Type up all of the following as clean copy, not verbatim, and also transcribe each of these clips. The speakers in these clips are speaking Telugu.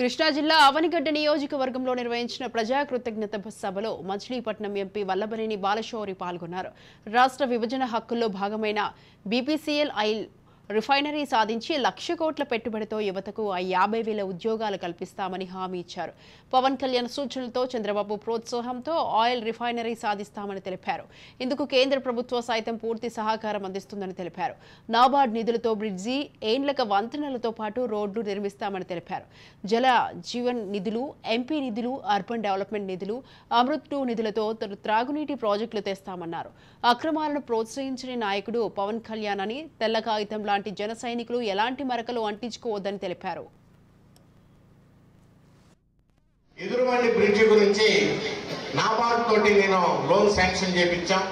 కృష్ణా జిల్లా అవనిగడ్డ నియోజకవర్గంలో నిర్వహించిన ప్రజా కృతజ్ఞత సభలో మచిలీపట్నం ఎంపీ వల్లభనేని బాలశౌరి పాల్గొన్నారు. రాష్ట్ర విభజన హక్కుల్లో భాగమైన బీపీసీఎల్ ఆయిల్ రిఫైనరీ సాధించి 1,00,000 కోట్ల పెట్టుబడితో యువతకు 50,000 ఉద్యోగాలు కల్పిస్తామని హామీ ఇచ్చారు. పవన్ కళ్యాణ్ సూచనలతో చంద్రబాబు ప్రోత్సాహంతో ఆయిల్ రిఫైనరీ సాధిస్తామని తెలిపారు. ఇందుకు కేంద్ర ప్రభుత్వం సైతం పూర్తి సహకారం అందిస్తుందని తెలిపారు. నాబార్డ్ నిధులతో బ్రిడ్జి, ఏండ్లక వంతెనలతో పాటు రోడ్లు నిర్మిస్తామని తెలిపారు. జల జీవన్ నిధులు, ఎంపీ నిధులు, అర్బన్ డెవలప్మెంట్ నిధులు, అమృత్ 2 నిధులతో త్రాగునీటి ప్రాజెక్టులు తెస్తామన్నారు. అక్రమాలను ప్రోత్సహించని నాయకుడు పవన్ కళ్యాణ్ అని, తెల్ల కాగితం లాంటి జన సైనికులు ఎలాంటి మరకలు అంటించుకోవద్దని తెలిపారు. ఎదురుమండి బ్రిడ్జి గురించి నాబార్డ్ తోటి నేను లోన్ శాంక్షన్ చేయించాం.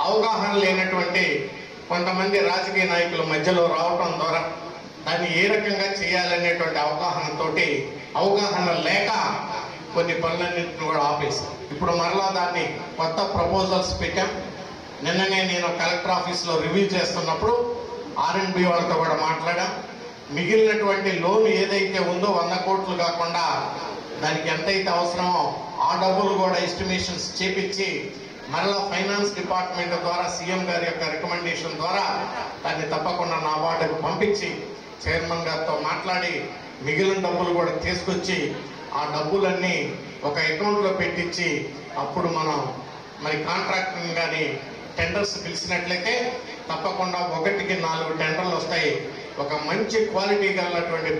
అవగాహన లేనటువంటి కొంతమంది రాజకీయ నాయకుల మధ్యలో రావటం ద్వారా దాన్ని ఏ రకంగా చేయాలనేటువంటి అవగాహన లేక కొన్ని పనులన్నింటిని కూడా ఆపేశాం. ఇప్పుడు మరలా దాన్ని కొత్త ప్రపోజల్స్ పెట్టాం. నిన్ననే నేను కలెక్టర్ ఆఫీస్లో రివ్యూ చేస్తున్నప్పుడు R&B వాళ్ళతో కూడా మాట్లాడాం. మిగిలినటువంటి లోన్ ఏదైతే ఉందో 100 కోట్లు కాకుండా దానికి ఎంతైతే అవసరమో ఆ డబ్బులు కూడా ఎస్టిమేషన్స్ చేపించి మరలా ఫైనాన్స్ డిపార్ట్మెంట్ ద్వారా సీఎం గారి యొక్క రికమెండేషన్ ద్వారా దాన్ని తప్పకుండా నాబార్డుకు పంపించి చైర్మన్ గారితో మాట్లాడి మిగిలిన డబ్బులు కూడా తీసుకొచ్చి ఆ డబ్బులన్నీ ఒక అకౌంట్లో పెట్టించి అప్పుడు మనం మరి కాంట్రాక్టింగ్ కానీ టెండర్స్ పిలిచినట్లయితే తప్పకుండా 1కి 4 టెండర్లు వస్తాయి. ఒక మంచి క్వాలిటీ కలిగినటువంటి